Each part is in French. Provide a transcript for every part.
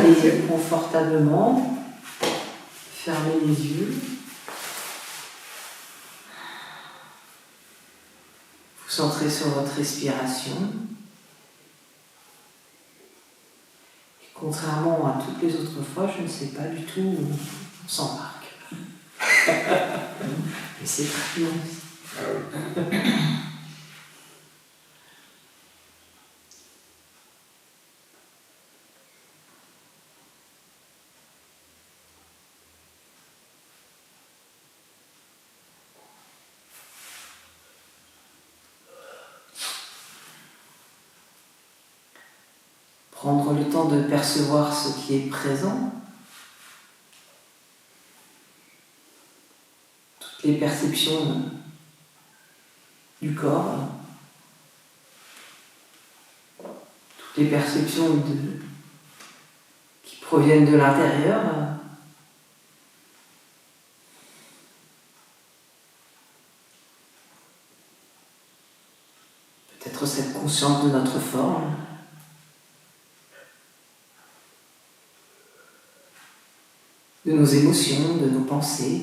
Installez-vous confortablement, fermez les yeux. Vous centrez sur votre respiration. Et contrairement à toutes les autres fois, je ne sais pas du tout où on s'embarque. Mais c'est très bien aussi. Prendre le temps de percevoir ce qui est présent, toutes les perceptions du corps, toutes les perceptions qui proviennent de l'intérieur. Peut-être cette conscience de notre forme. De nos émotions, de nos pensées.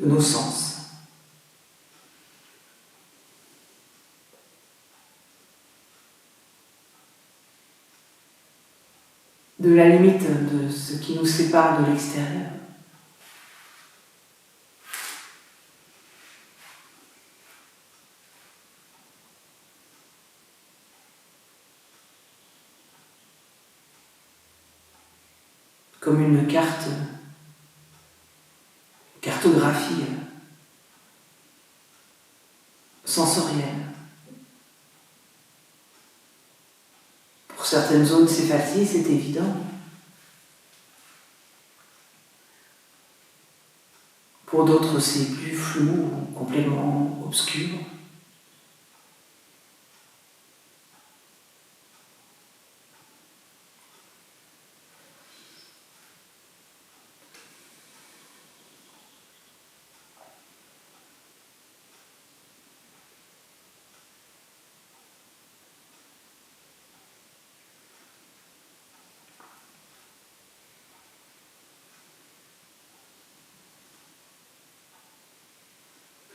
De nos sens. De la limite de ce qui nous sépare de l'extérieur. Comme une cartographie sensorielle. Pour certaines zones, c'est facile, c'est évident. Pour d'autres, c'est plus flou, complètement obscur.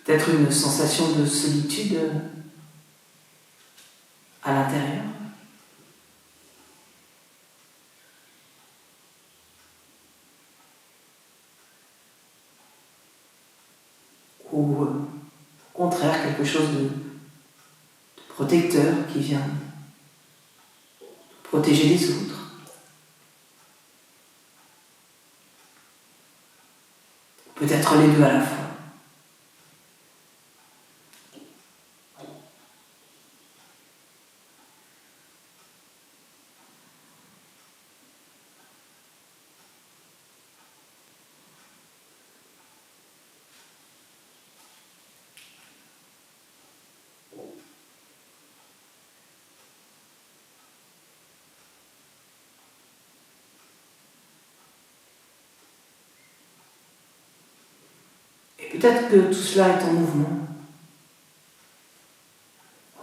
Peut-être une sensation de solitude à l'intérieur. Ou au contraire, quelque chose de protecteur qui vient protéger les autres. Peut-être les deux à la fois. Peut-être que tout cela est en mouvement,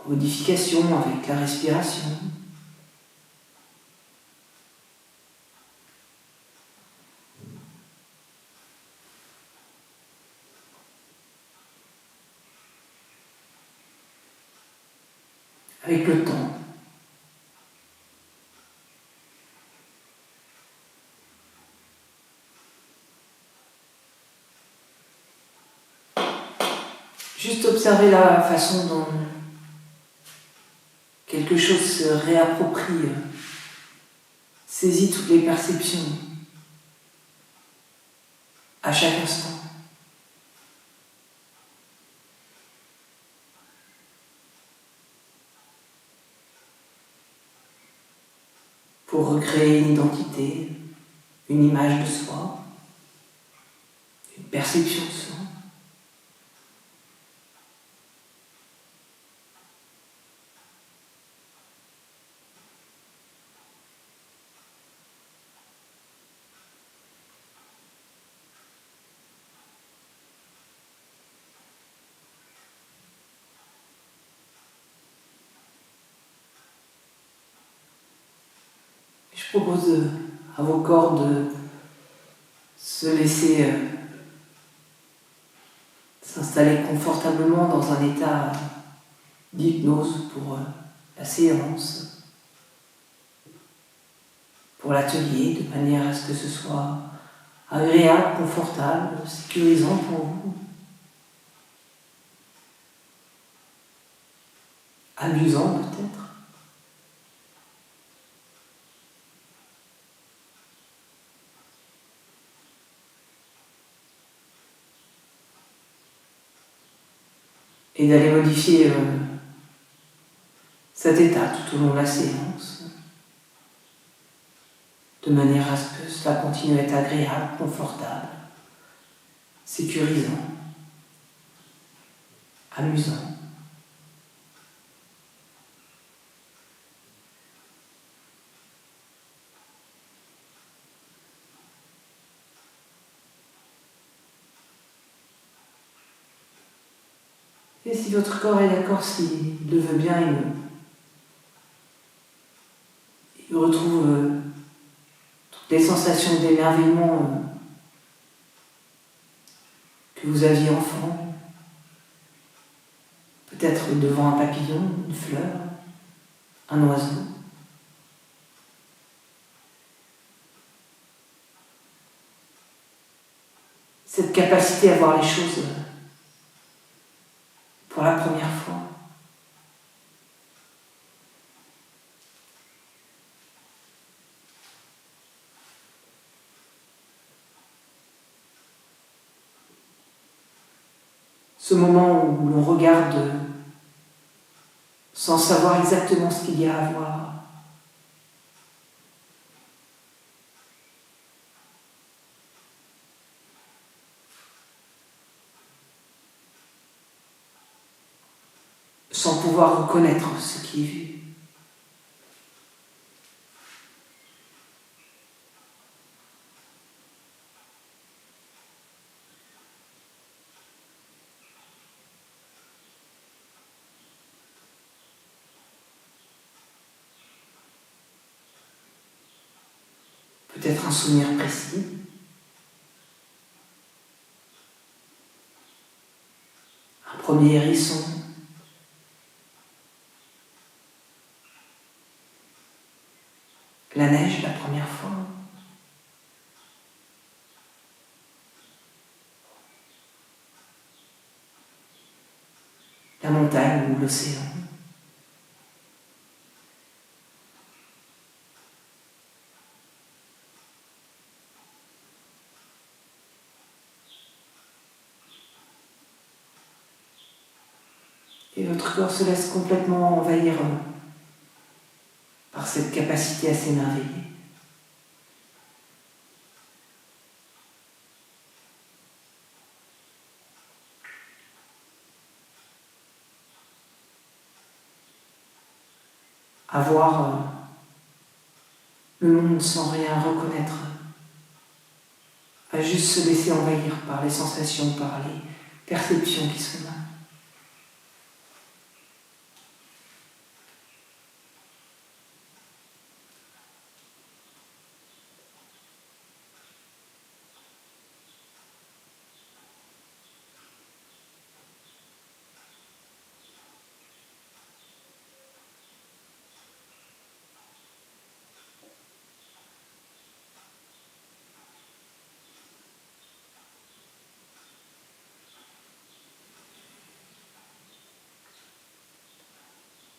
en modification avec la respiration. Avec le temps. Juste observer la façon dont quelque chose se réapproprie, saisit toutes les perceptions à chaque instant. Pour recréer une identité, une image de soi, une perception de soi. propose à vos corps de se laisser s'installer confortablement dans un état d'hypnose pour la séance, pour l'atelier, de manière à ce que ce soit agréable, confortable, sécurisant pour vous, amusant peut-être. Et d'aller modifier cet état tout au long de la séance, de manière à ce que cela continue à être agréable, confortable, sécurisant, amusant. Et si votre corps est d'accord, s'il le veut bien, il retrouve toutes les sensations d'émerveillement que vous aviez enfant, peut-être devant un papillon, une fleur, un oiseau. Cette capacité à voir les choses pour la première fois. Ce moment où l'on regarde sans savoir exactement ce qu'il y a à voir. Sans pouvoir reconnaître ce qui est vu. Peut-être un souvenir précis. Un premier hérisson. La neige la première fois. La montagne ou l'océan. Et votre corps se laisse complètement envahir par cette capacité à s'émerveiller. À voir le monde sans rien reconnaître, à juste se laisser envahir par les sensations, par les perceptions qui sont là.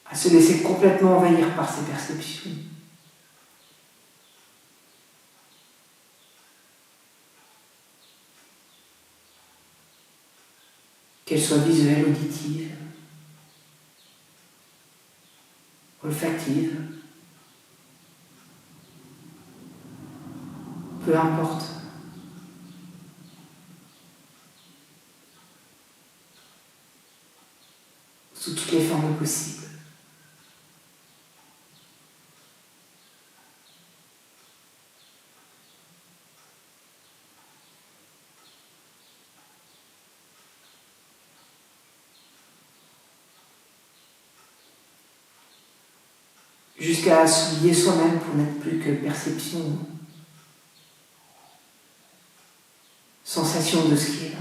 À se laisser complètement envahir par ces perceptions. Qu'elles soient visuelles, auditives, olfactives, peu importe. Sous toutes les formes possibles. jusqu'à s'oublier soi-même pour n'être plus que perception, sensation de ce qui est là.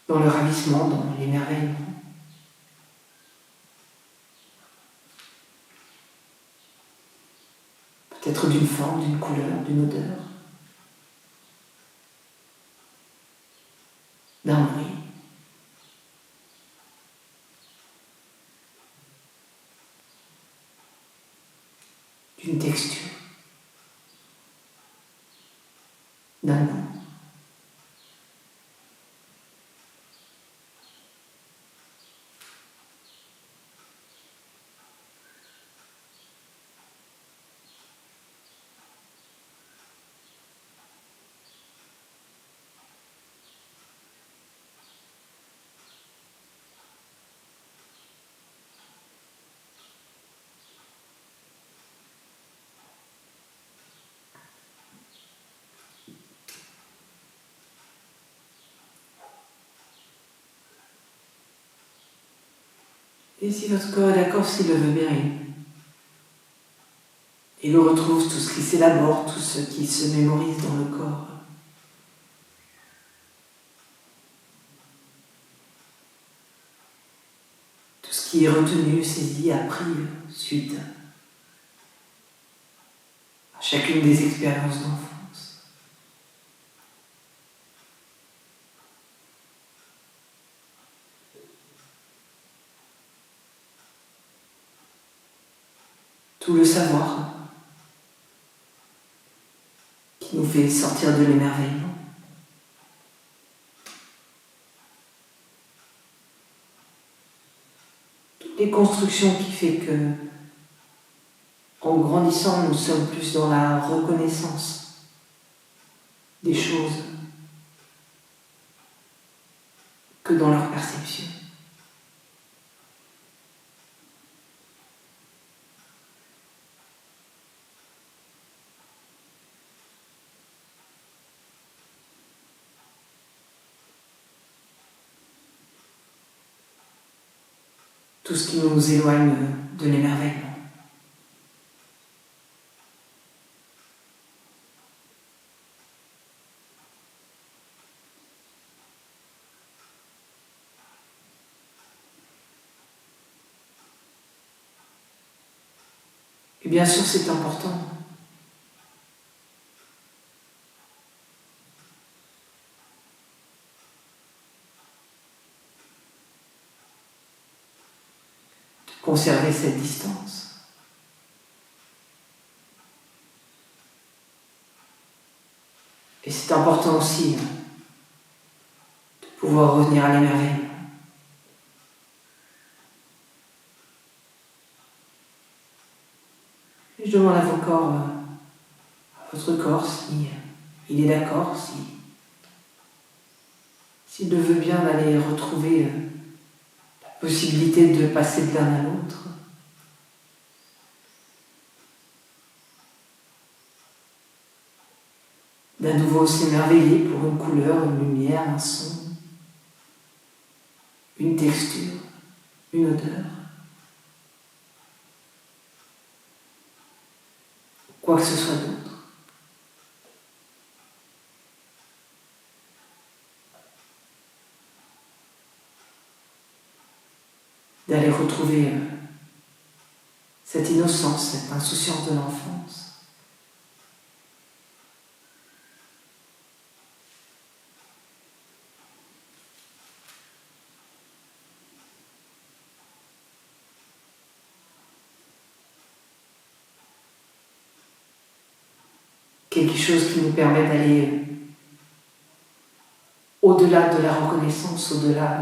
Dans le ravissement, dans l'émerveillement. Peut-être d'une forme, d'une couleur, d'une odeur, d'un bruit. D'une texture, d'un goût. Et si votre corps est d'accord, s'il le veut bien, il retrouve tout ce qui s'élabore, tout ce qui se mémorise dans le corps. Tout ce qui est retenu, saisi, appris suite à chacune des expériences d'enfance. Tout le savoir qui nous fait sortir de l'émerveillement. Toutes les constructions qui fait que, en grandissant, nous sommes plus dans la reconnaissance des choses que dans leur perception. Tout ce qui nous éloigne de l'émerveillement. Et bien sûr, c'est important. Conserver cette distance. Et c'est important aussi de pouvoir revenir à l'émerveillement. Et je demande à vos corps, à votre corps, si il est d'accord, s'il le veut bien, d'aller retrouver la possibilité de passer de l'un à l'autre. D'à nouveau s'émerveiller pour une couleur, une lumière, un son, une texture, une odeur. Quoi que ce soit d'autre. D'aller retrouver cette innocence, cette insouciance de l'enfance. Quelque chose qui nous permet d'aller au-delà de la reconnaissance, au-delà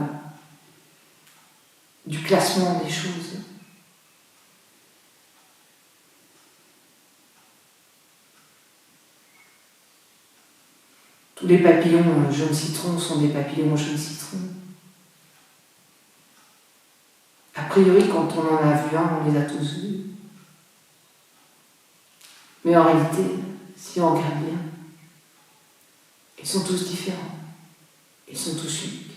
du classement des choses. Tous les papillons jaunes citron sont des papillons jaunes citron. Après priori, quand on en a vu un, on les a tous vus. Mais en réalité, si on regarde bien, ils sont tous différents. Ils sont tous uniques.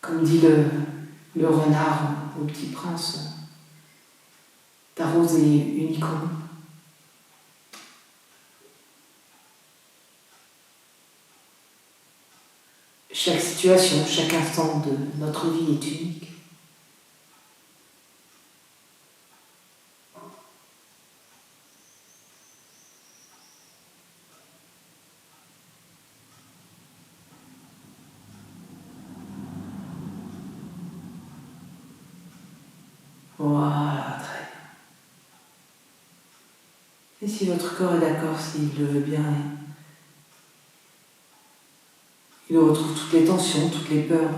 Comme dit le renard au Petit Prince, ta rose est unique en nous. Chaque situation, chaque instant de notre vie est unique. Voilà, très bien. Et si votre corps est d'accord, s'il le veut bien, il retrouve toutes les tensions, toutes les peurs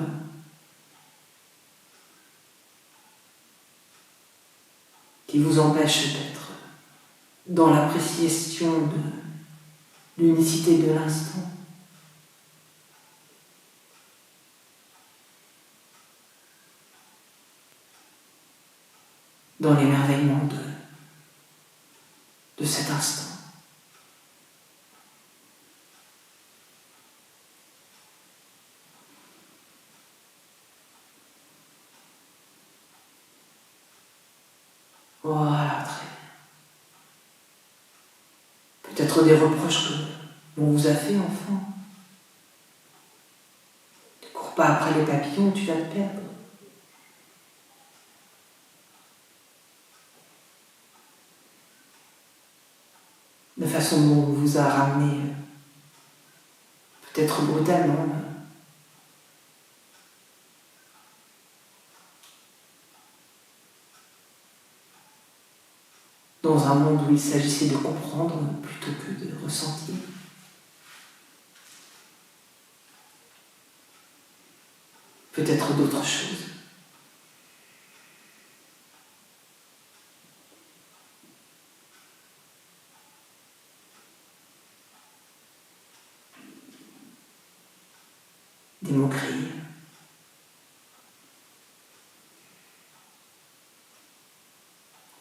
qui vous empêchent d'être dans l'appréciation de l'unicité de l'instant. Dans l'émerveillement de cet instant. Voilà, très bien. Peut-être des reproches qu'on vous a fait, enfant. Ne cours pas après les papillons, tu vas te perdre. La façon dont on vous a ramené, peut-être brutalement, dans un monde où il s'agissait de comprendre plutôt que de ressentir. Peut-être d'autres choses. Des moqueries.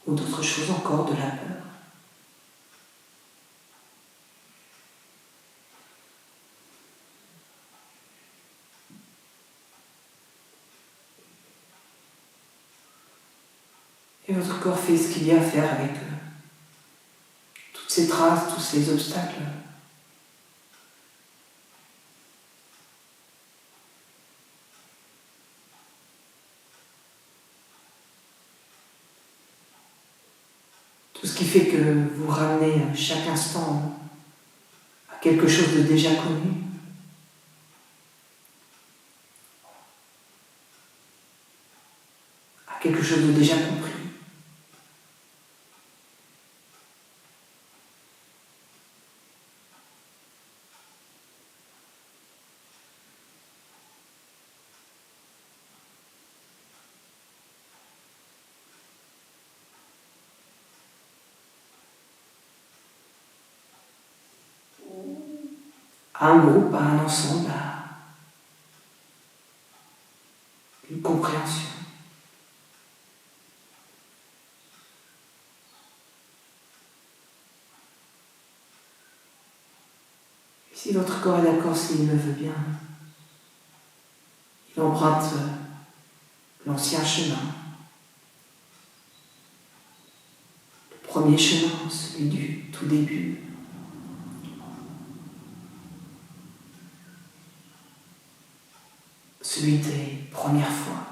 Ou d'autres choses encore, de la peur. Et votre corps fait ce qu'il y a à faire avec toutes ces traces, tous ces obstacles. Tout ce qui fait que vous ramenez chaque instant à quelque chose de déjà connu. À quelque chose de déjà compris. À un groupe, à un ensemble, à une compréhension. Et si votre corps est d'accord, s'il le veut bien, il emprunte l'ancien chemin. Le premier chemin, celui du tout début. Celui des premières fois.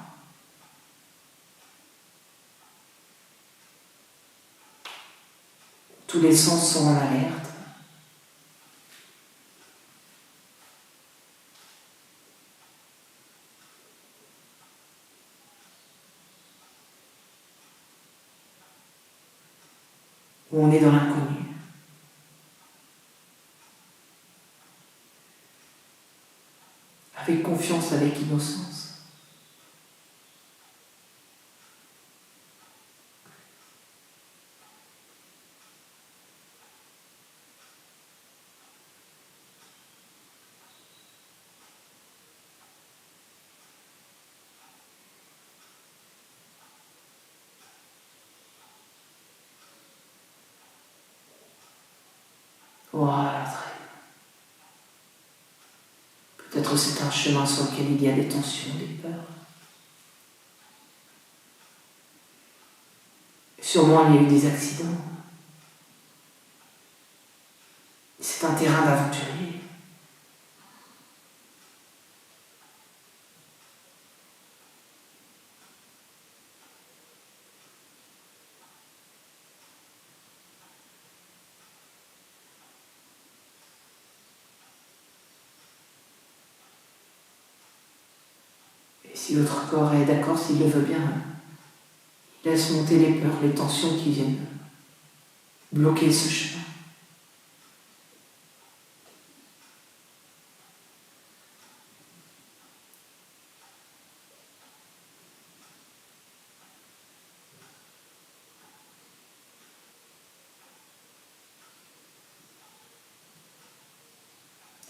Tous les sens sont en alerte. Où on est dans l'inconnu. Avec confiance, avec innocence. Voilà, très bien. Peut-être c'est un chemin sur lequel il y a des tensions, des peurs. Sûrement il y a eu des accidents. C'est un terrain d'aventurier. Et si votre corps est d'accord, s'il le veut bien, il laisse monter les peurs, les tensions qui viennent bloquer ce chemin.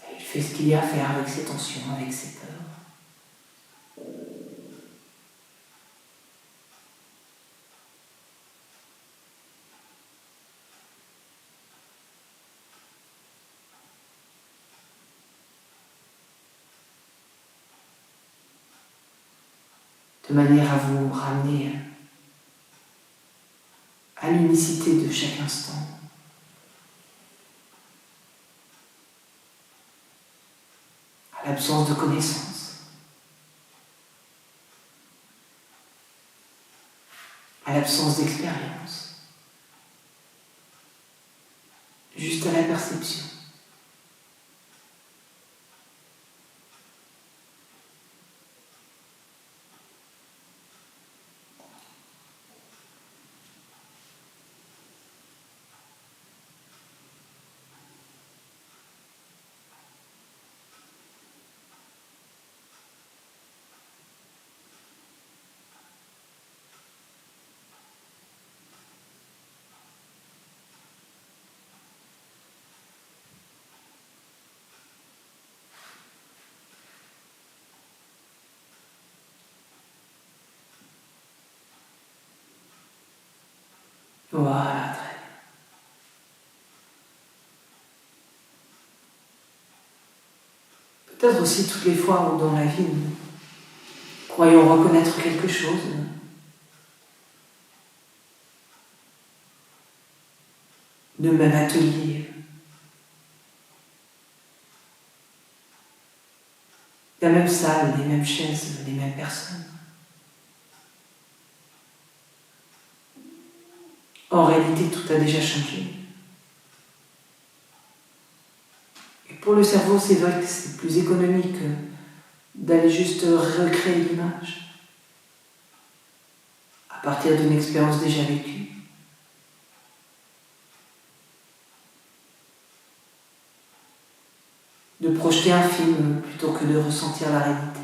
Et il fait ce qu'il y a à faire avec ses tensions, avec ses peurs. De manière à vous ramener à l'unicité de chaque instant. À l'absence de connaissance. À l'absence d'expérience. Juste à la perception. Voilà, très bien. Peut-être aussi toutes les fois où dans la vie nous croyons reconnaître quelque chose, le même atelier, la même salle, les mêmes chaises, les mêmes personnes. En réalité, tout a déjà changé. Et pour le cerveau, c'est vrai que c'est plus économique d'aller juste recréer l'image à partir d'une expérience déjà vécue. De projeter un film plutôt que de ressentir la réalité.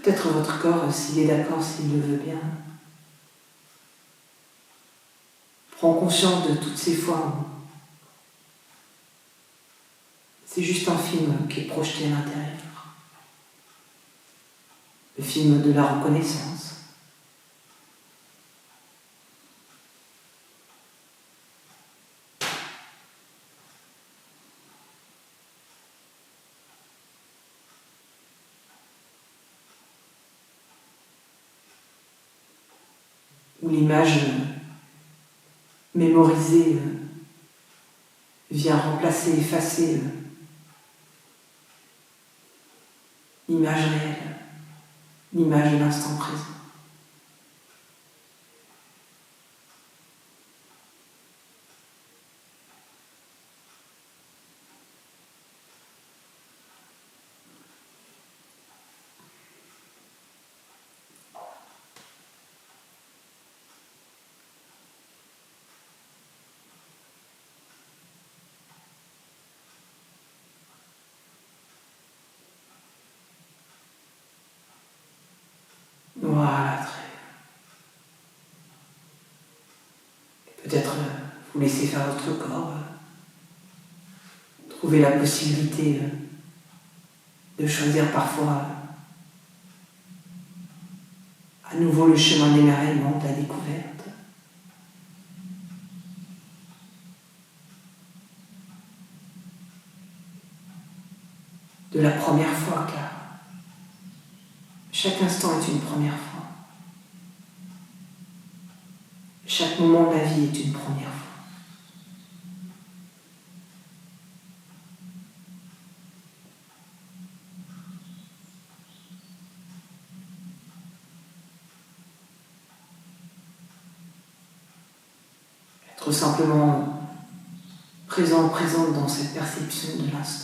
Peut-être votre corps, s'il est d'accord, s'il le veut bien, prend conscience de toutes ces fois où c'est juste un film qui est projeté à l'intérieur. Le film de la reconnaissance. Où l'image mémorisée vient remplacer, effacer l'image réelle, l'image de l'instant présent. Voilà, très bien. Peut-être vous laisser faire votre corps, trouver la possibilité de choisir parfois À nouveau le chemin d'émerveillement, de la découverte. De la première fois, car chaque instant est une première fois. Chaque moment de la vie est une première fois. Être simplement présent, présente dans cette perception de l'instant.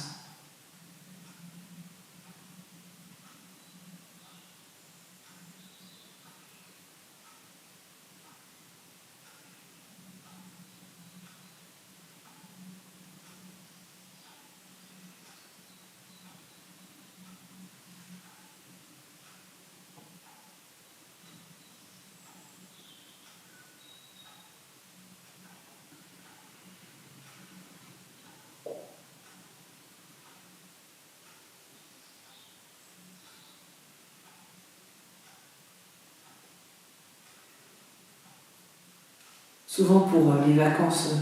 Souvent pour les vacances,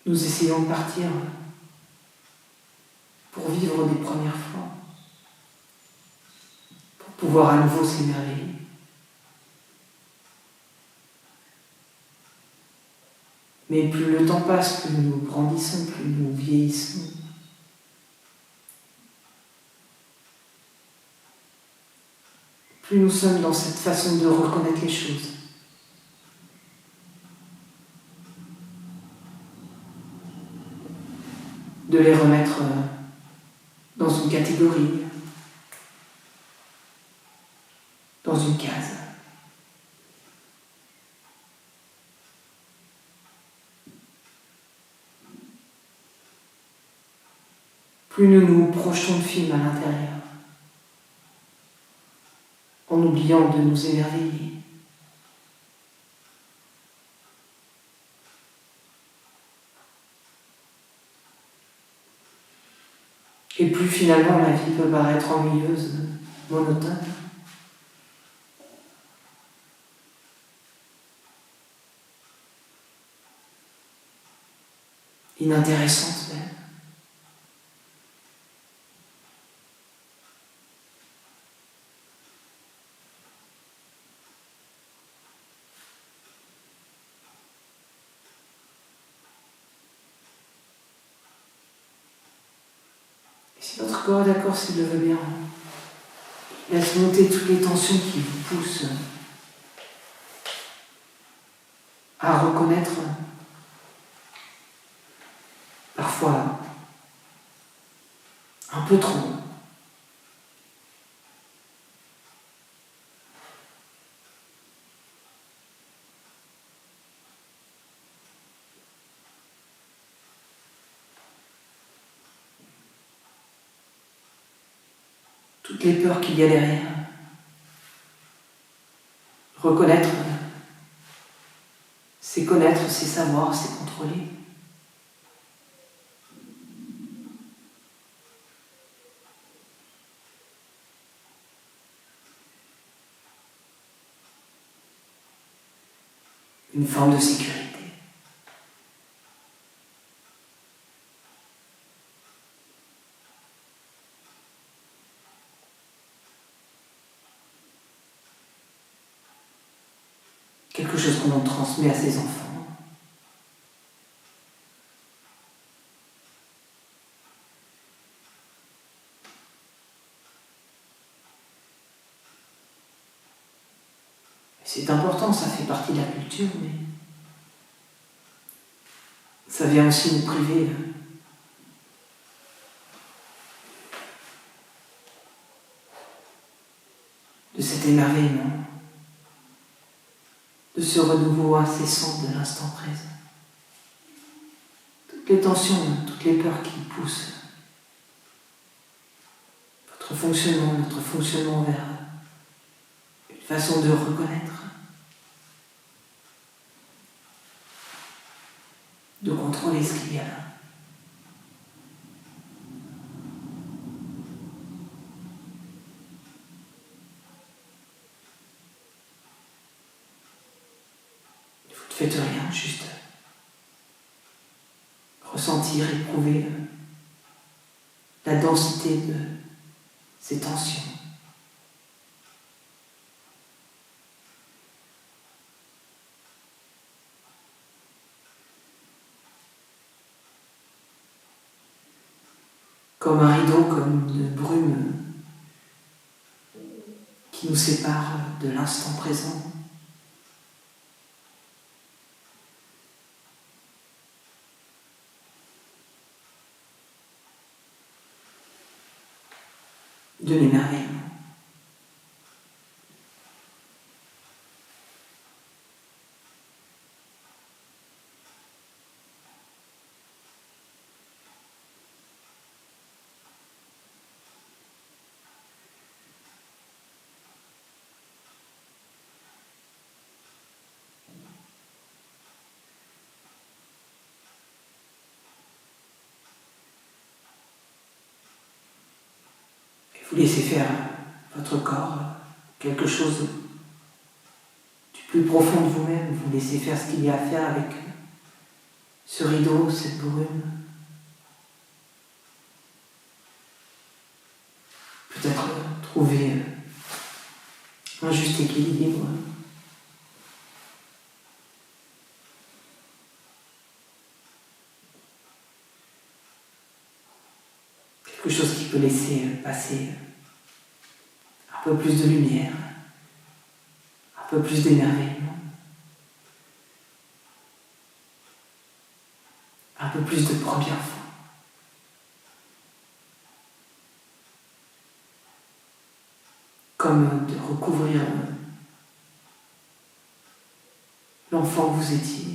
nous essayons de partir pour vivre des premières fois, pour pouvoir à nouveau s'émerveiller. Mais plus le temps passe, plus nous grandissons, plus nous vieillissons. Plus nous sommes dans cette façon de reconnaître les choses. De les remettre dans une catégorie, dans une case. Plus nous nous projetons de films à l'intérieur, en oubliant de nous émerveiller. Et plus finalement la vie peut paraître ennuyeuse, monotone. Inintéressante même. Et si votre corps est d'accord, s'il le veut bien, laisse monter toutes les tensions qui vous poussent à reconnaître parfois un peu trop. Toutes les peurs qu'il y a derrière. Reconnaître, c'est connaître, c'est savoir, c'est contrôler. Une forme de sécurité. Quelque chose qu'on en transmet à ses enfants. C'est important, ça fait partie de la culture, mais ça vient aussi nous priver de cet émerveillement, de ce renouveau incessant de l'instant présent. Toutes les tensions, toutes les peurs qui poussent notre fonctionnement vers une façon de reconnaître, de contrôler ce qu'il y a là. faites rien, juste ressentir, éprouver la densité de ces tensions. Comme un rideau, comme une brume qui nous sépare de l'instant présent. De l'émerveillement. Vous laissez faire votre corps quelque chose du plus profond de vous-même. Vous laissez faire ce qu'il y a à faire avec ce rideau, cette brume. Peut-être trouver un juste équilibre. Quelque chose qui peut laisser passer un peu plus de lumière, un peu plus d'émerveillement, un peu plus de première fois. Comme de recouvrir l'enfant que vous étiez.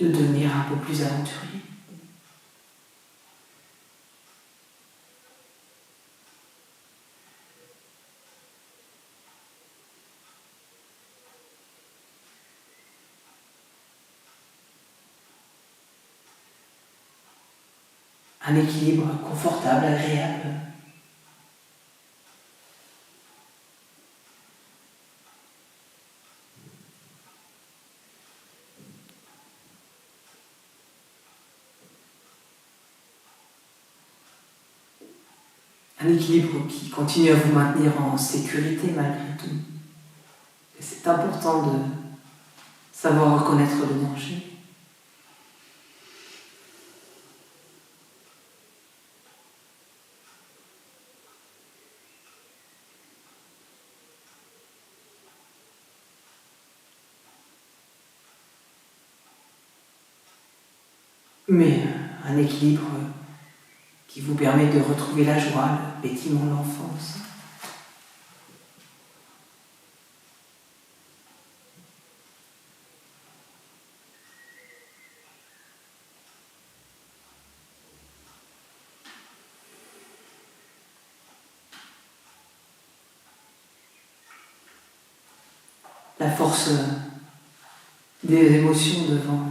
De devenir un peu plus aventurier. Un équilibre confortable, agréable. Un équilibre qui continue à vous maintenir en sécurité malgré tout. Et c'est important de savoir reconnaître le danger. Mais un équilibre qui vous permet de retrouver la joie, le pétillement de l'enfance. La force des émotions devant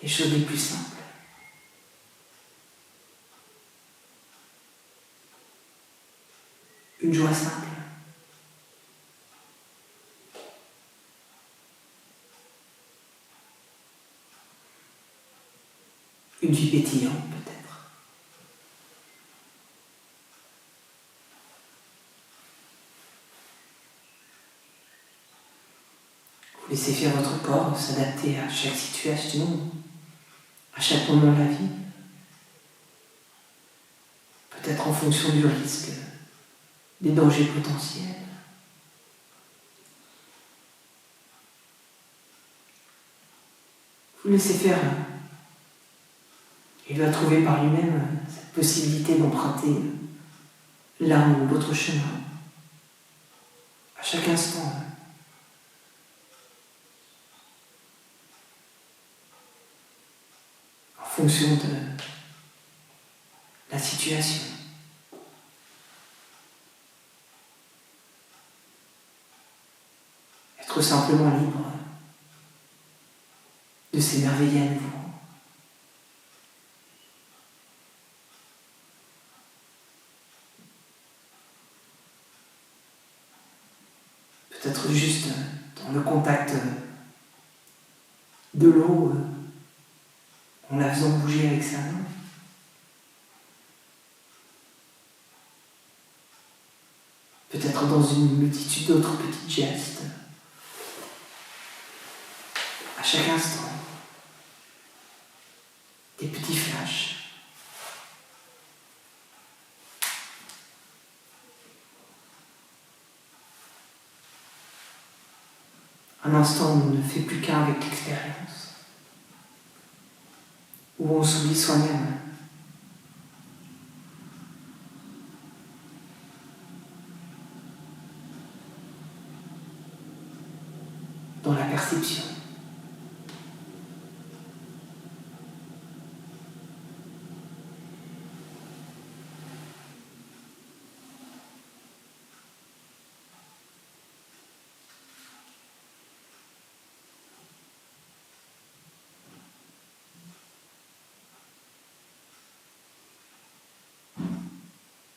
les choses les plus simples. Une joie simple. Une vie pétillante peut-être. Vous laissez faire votre corps s'adapter à chaque situation, à chaque moment de la vie. Peut-être en fonction du risque, des dangers potentiels. Vous laissez faire. Il va trouver par lui-même cette possibilité d'emprunter l'un ou l'autre chemin, à chaque instant. En fonction de la la situation. Être simplement libre de s'émerveiller à nouveau. Peut-être juste dans le contact de l'eau, en la faisant bouger avec sa main. Peut-être dans une multitude d'autres petits gestes. À chaque instant, des petits flashs. Un instant où on ne fait plus qu'un avec l'expérience, où on s'oublie soi-même. Dans la perception.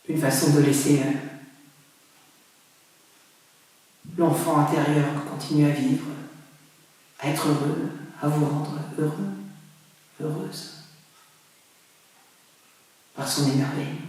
Une façon de laisser l'enfant intérieur continuer à vivre, à être heureux, à vous rendre heureux, heureuse, par son émerveillement.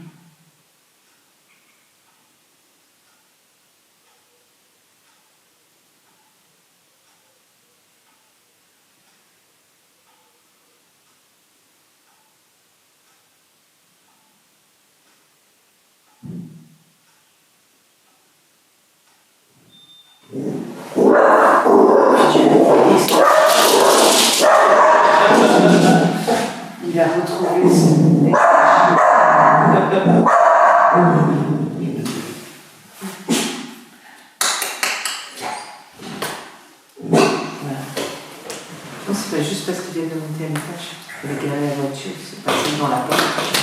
Il a retrouvé son voilà. Non, c'est pas juste parce qu'il vient de monter à l'étage. Il a garé la voiture, c'est passé dans la porte.